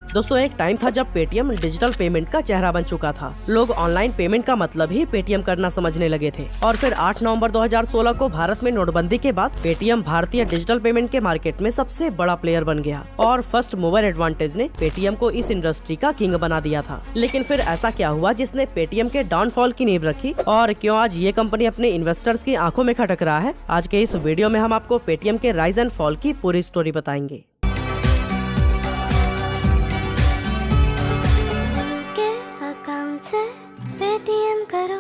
दोस्तों एक टाइम था जब पेटीएम डिजिटल पेमेंट का चेहरा बन चुका था। लोग ऑनलाइन पेमेंट का मतलब ही पेटीएम करना समझने लगे थे। और फिर 8 नवंबर 2016 को भारत में नोटबंदी के बाद पेटीएम भारतीय डिजिटल पेमेंट के मार्केट में सबसे बड़ा प्लेयर बन गया और फर्स्ट मूवर एडवांटेज ने पेटीएम को इस इंडस्ट्री का किंग बना दिया था। लेकिन फिर ऐसा क्या हुआ जिसने पेटीएम के डाउनफॉल की नींव रखी और क्यों आज ये कंपनी अपने इन्वेस्टर्स की आंखों में खटक रहा है? आज के इस वीडियो में हम आपको पेटीएम के राइज एंड फॉल की पूरी स्टोरी बताएंगे। पेटीएम करो।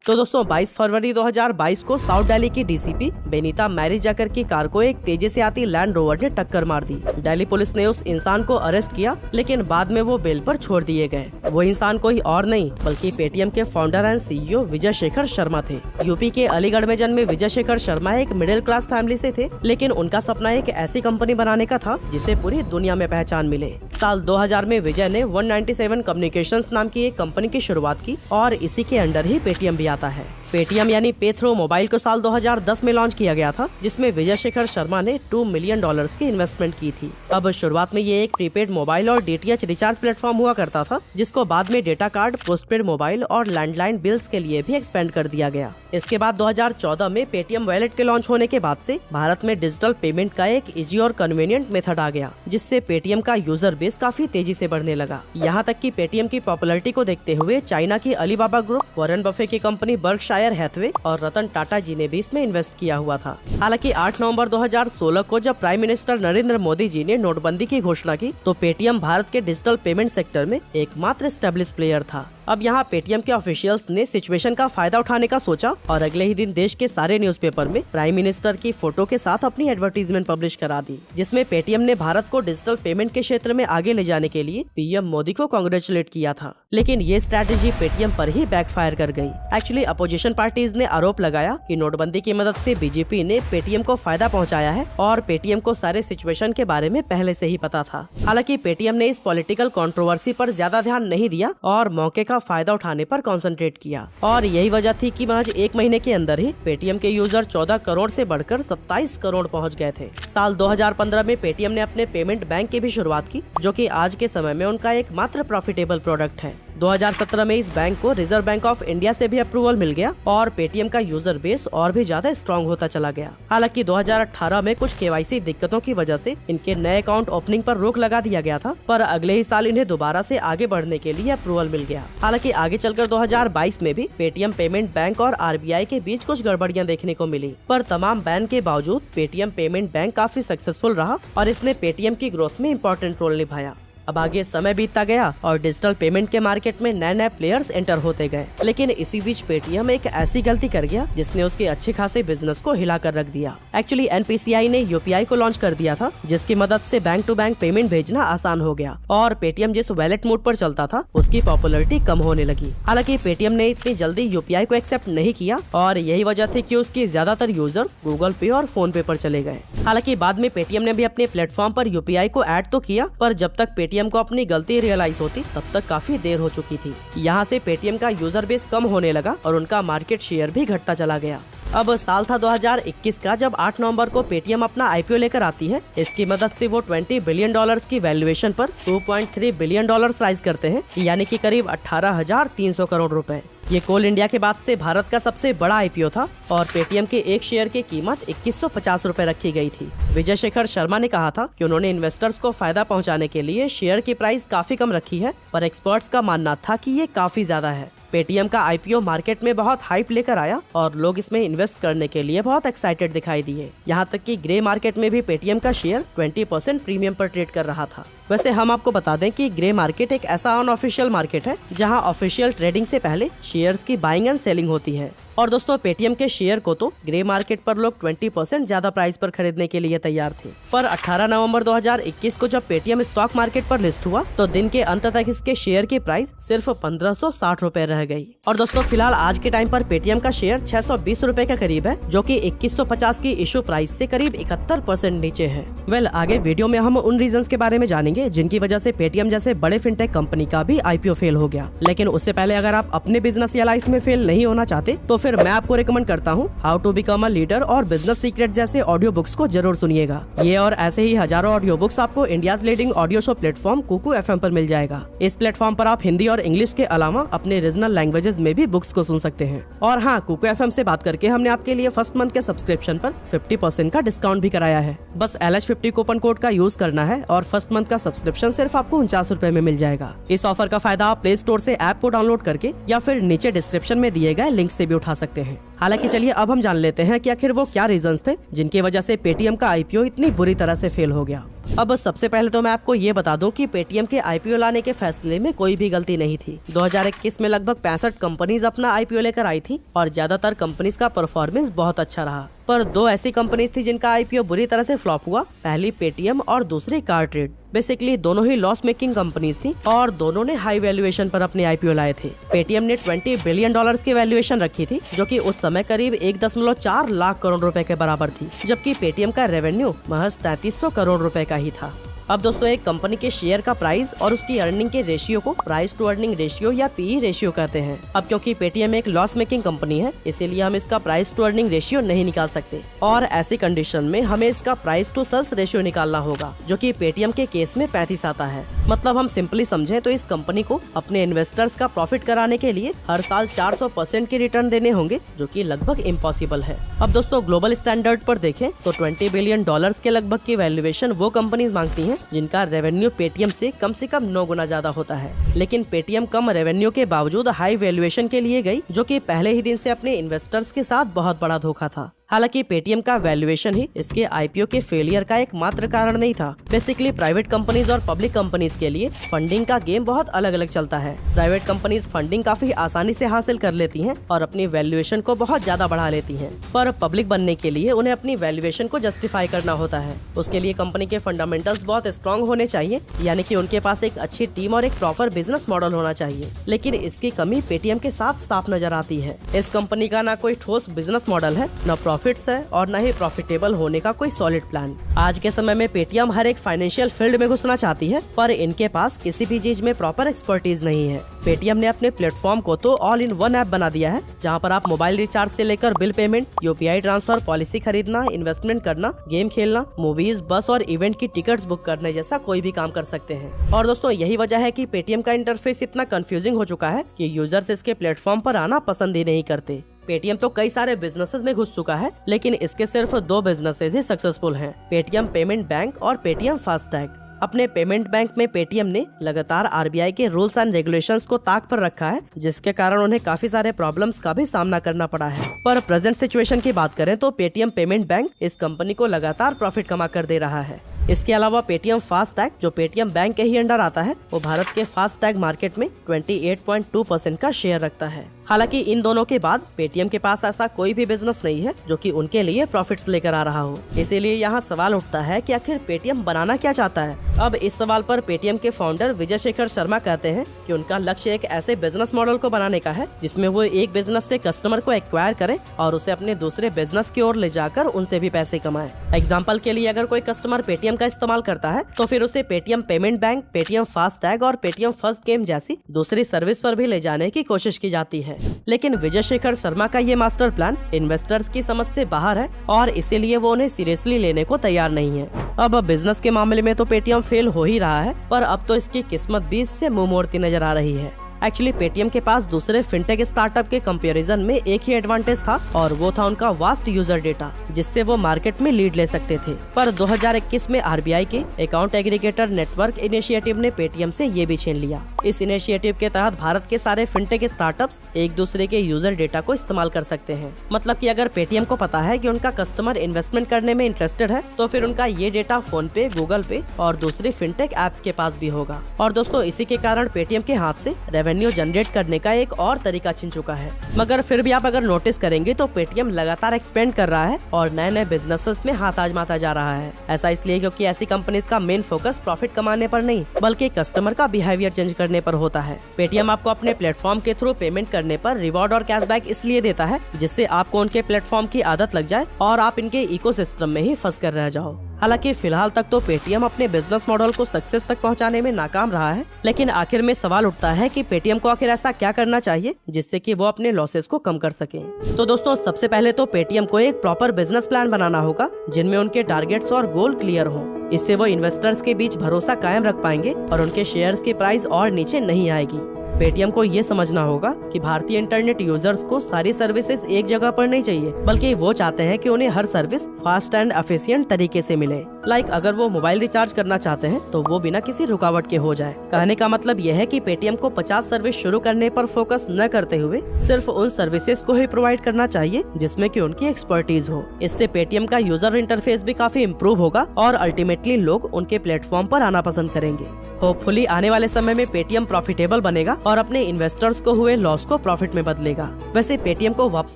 तो दोस्तों 22 फरवरी 2022 को साउथ दिल्ली की डीसीपी बेनीता मैरी जैकर की कार को एक तेजी से आती लैंड रोवर ने टक्कर मार दी। दिल्ली पुलिस ने उस इंसान को अरेस्ट किया, लेकिन बाद में वो बेल पर छोड़ दिए गए। वो इंसान कोई और नहीं बल्कि पेटीएम के founder and CEO Vijay Shekhar Sharma थे। यूपी के अलीगढ़ में जन्मे विजय शेखर शर्मा एक मिडिल क्लास फैमिली से थे, लेकिन उनका सपना एक ऐसी कंपनी बनाने का था जिसे पूरी दुनिया में पहचान मिले। साल 2000 में विजय ने 197 कम्युनिकेशंस नाम की एक कंपनी की शुरुआत की और इसी के अंडर ही पेटीएम भी आता है। पेटीएम यानी पे थ्रू मोबाइल को साल 2010 में लॉन्च किया गया था, जिसमें विजय शेखर शर्मा ने $2 मिलियन की इन्वेस्टमेंट की थी। अब शुरुआत में ये एक प्रीपेड मोबाइल और डीटीएच रिचार्ज प्लेटफॉर्म हुआ करता था, जिसको बाद में डेटा कार्ड, पोस्टपेड मोबाइल और लैंडलाइन बिल्स के लिए भी एक्सपेंड कर दिया गया। इसके बाद 2014 में पेटीएम वॉलेट के लॉन्च होने के बाद से भारत में डिजिटल पेमेंट का एक इजी और कन्वीनियंट मेथड आ गया, जिससे पेटीएम का यूजर बेस काफी तेजी से बढ़ने लगा। यहाँ तक कि पेटीएम की पॉपुलैरिटी को देखते हुए चाइना की अलीबाबा ग्रुप, वॉरेन बफे की कंपनी बर्कशायर हैथवे और रतन टाटा जी ने भी इसमें इन्वेस्ट किया हुआ था। हालांकि 8 नवंबर 2016 को जब प्राइम मिनिस्टर नरेंद्र मोदी जी ने नोटबंदी की घोषणा की, तो पेटीएम भारत के डिजिटल पेमेंट सेक्टर में एकमात्र एस्टेब्लिश प्लेयर था। अब यहाँ पेटीएम के ऑफिशियल्स ने सिचुएशन का फायदा उठाने का सोचा और अगले ही दिन देश के सारे न्यूज़पेपर में प्राइम मिनिस्टर की फोटो के साथ अपनी एडवर्टीजमेंट पब्लिश करा दी, जिसमें पेटीएम ने भारत को डिजिटल पेमेंट के क्षेत्र में आगे ले जाने के लिए पीएम मोदी को कांग्रेचुलेट किया था। लेकिन ये स्ट्रैटेजी पेटीएम पर ही बैकफायर कर गई। एक्चुअली अपोजिशन पार्टीज ने आरोप लगाया कि नोटबंदी की मदद से बीजेपी ने पेटीएम को फायदा पहुँचाया है और पेटीएम को सारे सिचुएशन के बारे में पहले से ही पता था। हालांकि पेटीएम ने इस पॉलिटिकल कंट्रोवर्सी पर ज्यादा ध्यान नहीं दिया और मौके का फायदा उठाने पर कंसंट्रेट किया, और यही वजह थी कि महज 1 महीने के अंदर ही पेटीएम के यूजर 14 करोड़ से बढ़कर 27 करोड़ पहुंच गए थे। साल 2015 में पेटीएम ने अपने पेमेंट बैंक की भी शुरुआत की, जो कि आज के समय में उनका एकमात्र प्रॉफिटेबल प्रोडक्ट है। 2017 में इस बैंक को रिजर्व बैंक ऑफ इंडिया से भी अप्रूवल मिल गया और पेटीएम का यूजर बेस और भी ज्यादा स्ट्रॉन्ग होता चला गया। हालांकि 2018 में कुछ केवाईसी दिक्कतों की वजह से इनके नए अकाउंट ओपनिंग पर रोक लगा दिया गया था, पर अगले ही साल इन्हें दोबारा से आगे बढ़ने के लिए अप्रूवल मिल गया। हालांकि आगे चलकर 2022 में भी पेटीएम पेमेंट बैंक और आरबीआई के बीच कुछ गड़बड़ियां देखने को मिली, पर तमाम बैन के बावजूद पेटीएम पेमेंट बैंक काफी सक्सेसफुल रहा और इसने पेटीएम की ग्रोथ में इम्पोर्टेंट रोल निभाया। अब आगे समय बीतता गया और डिजिटल पेमेंट के मार्केट में नए नए प्लेयर्स एंटर होते गए, लेकिन इसी बीच पेटीएम एक ऐसी गलती कर गया जिसने उसके अच्छे खासे बिजनेस को हिला कर रख दिया। एक्चुअली एनपीसीआई ने यूपीआई को लॉन्च कर दिया था, जिसकी मदद से बैंक टू बैंक पेमेंट भेजना आसान हो गया और पेटीएम जिस वॉलेट मोड पर चलता था उसकी पॉपुलैरिटी कम होने लगी। हालांकि पेटीएम ने इतनी जल्दी यूपीआई को एक्सेप्ट नहीं किया और यही वजह थी कि उसकी ज्यादातर यूजर्स गूगल पे और फोन पे पर चले गए। हालांकि बाद में पेटीएम ने भी अपने प्लेटफॉर्म पर यूपीआई को ऐड तो किया, पर जब तक पेटीएम को अपनी गलती रियलाइज होती तब तक काफी देर हो चुकी थी। यहाँ से पेटीएम का यूजर बेस कम होने लगा और उनका मार्केट शेयर भी घटता चला गया। अब साल था 2021 का, जब 8 नवंबर को पेटीएम अपना आईपीओ लेकर आती है। इसकी मदद से वो $20 बिलियन की वैल्यूएशन पर $2.3 बिलियन राइज करते हैं, यानी कि करीब 18,300 करोड़ रुपए। ये कोल इंडिया के बाद से भारत का सबसे बड़ा आईपीओ था और पेटीएम के एक शेयर की कीमत 2150 रुपए रखी गई थी। विजय शेखर शर्मा ने कहा था कि उन्होंने इन्वेस्टर्स को फायदा पहुंचाने के लिए शेयर की प्राइस काफी कम रखी है, पर एक्सपर्ट्स का मानना था कि ये काफी ज्यादा है। पेटीएम का आईपीओ मार्केट में बहुत हाइप लेकर आया और लोग इसमें इन्वेस्ट करने के लिए बहुत एक्साइटेड दिखाई दिए। यहाँ तक कि ग्रे मार्केट में भी पेटीएम का शेयर 20% प्रीमियम पर ट्रेड कर रहा था। वैसे हम आपको बता दें कि ग्रे मार्केट एक ऐसा अनऑफिशियल मार्केट है जहां ऑफिशियल ट्रेडिंग से पहले शेयर्स की बाइंग एंड सेलिंग होती है। और दोस्तों पेटीएम के शेयर को तो ग्रे मार्केट पर लोग 20% ज्यादा प्राइस पर खरीदने के लिए तैयार थे, पर 18 नवंबर 2021 को जब पेटीएम स्टॉक मार्केट पर लिस्ट हुआ तो दिन के अंत तक इसके शेयर की प्राइस सिर्फ 1560 रुपए रह गई। और दोस्तों फिलहाल आज के टाइम पर पेटीएम का शेयर 620 रुपए के करीब है, जो कि 2150 की इशू प्राइस से करीब 71% नीचे है। आगे वीडियो में हम उन रीजंस के बारे में जानेंगे जिनकी वजह से पेटीएम जैसे बड़े फिनटेक कंपनी का भी आईपीओ फेल हो गया। लेकिन उससे पहले अगर आप अपने बिजनेस या लाइफ में फेल नहीं होना चाहते तो फिर मैं आपको रिकमेंड करता हूँ how to become a leader और बिजनेस सीक्रेट जैसे ऑडियो बुक्स को जरूर सुनिएगा। ये और ऐसे ही हजारों ऑडियो बुक्स आपको India leading audio show platform Kuku FM पर मिल जाएगा। इस प्लेटफॉर्म पर आप हिंदी और इंग्लिश के अलावा अपने रीजनल लैंग्वेजेस में भी बुक्स को सुन सकते हैं। और हाँ, कुकू FM से बात करके हमने आपके लिए फर्स्ट मंथ के सब्सक्रिप्शन पर 50% का डिस्काउंट भी कराया है। बस LH50 कूपन कोड का यूज करना है और फर्स्ट मंथ का सब्सक्रिप्शन सिर्फ आपको 49 रुपए में मिल जाएगा। इस ऑफर का फायदा आप प्ले स्टोर से ऐप को डाउनलोड करके या फिर नीचे डिस्क्रिप्शन में दिए गए लिंक से भी उठा सकते हैं। हालांकि चलिए अब हम जान लेते हैं कि आखिर वो क्या रीजंस थे जिनकी वजह से पेटीएम का IPO इतनी बुरी तरह से फेल हो गया। अब सबसे पहले तो मैं आपको ये बता दूं कि पेटीएम के IPO लाने के फैसले में कोई भी गलती नहीं थी। 2021 में लगभग 65 कंपनीज अपना IPO लेकर आई थी और ज्यादातर कंपनीज का परफॉर्मेंस बहुत अच्छा रहा। पर 2 ऐसी कंपनीज थी जिनका IPO बुरी तरह से फ्लॉप हुआ। पहली पेटीएम और दूसरी कारट्रेड। बेसिकली दोनों ही लॉस मेकिंग कंपनीज थी और दोनों ने हाई वैल्यूएशन पर अपने IPO लाए थे। पेटीएम ने $20 बिलियन की वैल्यूएशन रखी थी, जो कि उस समय करीब 1.4 लाख करोड़ रुपए के बराबर थी, जबकि पेटीएम का रेवेन्यू महज 3300 करोड़ रुपए का ही था। अब दोस्तों, एक कंपनी के शेयर का प्राइस और उसकी अर्निंग के रेशियो को प्राइस टू अर्निंग रेशियो या PE रेशियो कहते हैं। अब क्योंकि पेटीएम एक लॉस मेकिंग कंपनी है, इसीलिए हम इसका प्राइस टू अर्निंग रेशियो नहीं निकाल सकते और ऐसी कंडीशन में हमें इसका प्राइस टू सेल्स रेशियो निकालना होगा, जो कि पेटीएम के केस में 35 आता है। मतलब हम सिंपली समझे तो इस कंपनी को अपने इन्वेस्टर्स का प्रॉफिट कराने के लिए हर साल 400% के रिटर्न देने होंगे, जो कि लगभग इम्पॉसिबल है। अब दोस्तों, ग्लोबल स्टैंडर्ड पर देखें तो $20 बिलियन के लगभग की वैल्यूएशन वो कंपनीज मांगती हैं जिनका रेवेन्यू पेटीएम से कम 9 गुना ज्यादा होता है। लेकिन पेटीएम कम रेवेन्यू के बावजूद हाई वैल्यूएशन के लिए गई, जो कि पहले ही दिन से अपने इन्वेस्टर्स के साथ बहुत बड़ा धोखा था। हालांकि पेटीएम का वैल्यूएशन ही इसके IPO के फेलियर का एकमात्र कारण नहीं था। बेसिकली प्राइवेट कंपनीज और पब्लिक कंपनीज के लिए फंडिंग का गेम बहुत अलग अलग चलता है। प्राइवेट कंपनीज फंडिंग काफी आसानी से हासिल कर लेती हैं और अपनी वैल्यूएशन को बहुत ज्यादा बढ़ा लेती हैं, पर पब्लिक बनने के लिए उन्हें अपनी वैल्यूएशन को जस्टिफाई करना होता है। उसके लिए कंपनी के फंडामेंटल्स बहुत स्ट्रॉन्ग होने चाहिए, यानी कि उनके पास एक अच्छी टीम और एक प्रॉपर बिजनेस मॉडल होना चाहिए। लेकिन इसकी कमी पेटीएम के साथ साफ नजर आती है। इस कंपनी का ना कोई ठोस बिजनेस मॉडल है, न प्रॉफिट्स है और न ही प्रॉफिटेबल होने का कोई सॉलिड प्लान। आज के समय में पेटीएम हर एक फाइनेंशियल फील्ड में घुसना चाहती है, पर इनके पास किसी भी चीज में प्रॉपर एक्सपर्टीज नहीं है। पेटीएम ने अपने प्लेटफॉर्म को तो ऑल इन वन ऐप बना दिया है, जहां पर आप मोबाइल रिचार्ज से लेकर bill payment, UPI transfer, policy खरीदना, इन्वेस्टमेंट करना, गेम खेलना, मूवीज, बस और इवेंट की टिकट्स बुक करने जैसा कोई भी काम कर सकते हैं। और दोस्तों, यही वजह है कि पेटीएम का इंटरफेस इतना कंफ्यूजिंग हो चुका है कि यूजर्स इसके प्लेटफॉर्म पर आना पसंद ही नहीं करते। पेटीएम तो कई सारे बिजनेसेस में घुस चुका है, लेकिन इसके सिर्फ 2 बिजनेसेस ही सक्सेसफुल हैं, पेटीएम पेमेंट बैंक और पेटीएम फास्टैग। अपने पेमेंट बैंक में पेटीएम ने लगातार RBI के रूल्स एंड रेगुलेशंस को ताक पर रखा है, जिसके कारण उन्हें काफी सारे प्रॉब्लम्स का भी सामना करना पड़ा है। पर प्रेजेंट सिचुएशन की बात करें तो पेटीएम पेमेंट बैंक इस कंपनी को लगातार प्रॉफिट कमा कर दे रहा है। इसके अलावा पेटीएम फास्टैग, जो पेटीएम बैंक के ही अंडर आता है, वो भारत के फास्टैग मार्केट में 28.2% का शेयर रखता है। हालांकि इन दोनों के बाद पेटीएम के पास ऐसा कोई भी बिजनेस नहीं है जो कि उनके लिए प्रॉफिट्स लेकर आ रहा हो। इसीलिए यहाँ सवाल उठता है कि आखिर पेटीएम बनाना क्या चाहता है। अब इस सवाल पर पेटीएम के फाउंडर विजय शेखर शर्मा कहते हैं कि उनका लक्ष्य एक ऐसे बिजनेस मॉडल को बनाने का है जिसमें वो एक बिजनेस से कस्टमर को एक्वायर करे और उसे अपने दूसरे बिजनेस की ओर ले जाकर उनसे भी पैसे कमाए। एग्जाम्पल के लिए, अगर कोई कस्टमर पेटीएम का इस्तेमाल करता है तो फिर उसे Paytm payment bank, Paytm FASTag और पेटीएम फर्स्ट गेम जैसी दूसरी सर्विस पर भी ले जाने की कोशिश की जाती है। लेकिन विजय शेखर शर्मा का ये मास्टर प्लान इन्वेस्टर्स की समझ से बाहर है और इसीलिए वो उन्हें सीरियसली लेने को तैयार नहीं है। अब बिजनेस के मामले में तो पेटीएम फेल हो ही रहा है, पर अब तो इसकी किस्मत भी इससे मुंह मोड़ती नजर आ रही है। एक्चुअली पेटीएम के पास दूसरे फिनटेक स्टार्टअप के कंपैरिजन में एक ही एडवांटेज था और वो था उनका वास्ट यूजर डेटा, जिससे वो मार्केट में लीड ले सकते थे। पर 2021 में RBI के अकाउंट एग्रीगेटर नेटवर्क इनिशिएटिव ने पेटीएम से ये भी छीन लिया। इस इनिशिएटिव के तहत भारत के सारे फिनटेक स्टार्टअप्स एक दूसरे के यूजर डेटा को इस्तेमाल कर सकते हैं। मतलब कि अगर पेटीएम को पता है कि उनका कस्टमर इन्वेस्टमेंट करने में इंटरेस्टेड है, तो फिर उनका ये डेटा फोन पे, गूगल पे और दूसरे फिनटेक एप्स के पास भी होगा। और दोस्तों, इसी के कारण पेटीएम के हाथ से रेवेन्यू जनरेट करने का एक और तरीका छिन चुका है। मगर फिर भी आप अगर नोटिस करेंगे तो पेटीएम लगातार एक्सपेंड कर रहा है और नए नए बिजनेसेस में हाथ आजमाता जा रहा है। ऐसा इसलिए क्योंकि ऐसी कंपनीज का मेन फोकस प्रॉफिट कमाने पर नहीं, बल्कि कस्टमर का बिहेवियर चेंज करने करने पर होता है। पेटीएम आपको अपने प्लेटफॉर्म के थ्रू पेमेंट करने पर रिवॉर्ड और कैशबैक इसलिए देता है जिससे आपको उनके प्लेटफॉर्म की आदत लग जाए और आप इनके इकोसिस्टम में ही फंस कर रह जाओ। हालांकि फिलहाल तक तो पेटीएम अपने बिजनेस मॉडल को सक्सेस तक पहुंचाने में नाकाम रहा है, लेकिन आखिर में सवाल उठता है कि पेटीएम को आखिर ऐसा क्या करना चाहिए जिससे कि वो अपने लॉसेस को कम कर सके। तो दोस्तों, सबसे पहले तो पेटीएम को एक प्रॉपर बिजनेस प्लान बनाना होगा जिनमें उनके टारगेट्स और गोल क्लियर हो। इससे वो इन्वेस्टर्स के बीच भरोसा कायम रख पाएंगे और उनके शेयर्स की प्राइस और नीचे नहीं आएगी। पेटीएम को ये समझना होगा कि भारतीय इंटरनेट यूजर्स को सारी सर्विसेज एक जगह पर नहीं चाहिए, बल्कि वो चाहते हैं कि उन्हें हर सर्विस फास्ट एंड एफिशिएंट तरीके से मिले। लाइक अगर वो मोबाइल रिचार्ज करना चाहते हैं तो वो बिना किसी रुकावट के हो जाए। कहने का मतलब यह है कि पेटीएम को 50 सर्विस शुरू करने पर फोकस न करते हुए सिर्फ उन सर्विसेज को ही प्रोवाइड करना चाहिए जिसमें कि उनकी एक्सपर्टीज हो। इससे पेटीएम का यूजर इंटरफेस भी काफी इम्प्रूव होगा और अल्टीमेटली लोग उनके प्लेटफॉर्म पर आना पसंद करेंगे। होपफुली आने वाले समय में पेटीएम प्रॉफिटेबल बनेगा और अपने इन्वेस्टर्स को हुए लॉस को प्रॉफिट में बदलेगा। वैसे पेटीएम को वापस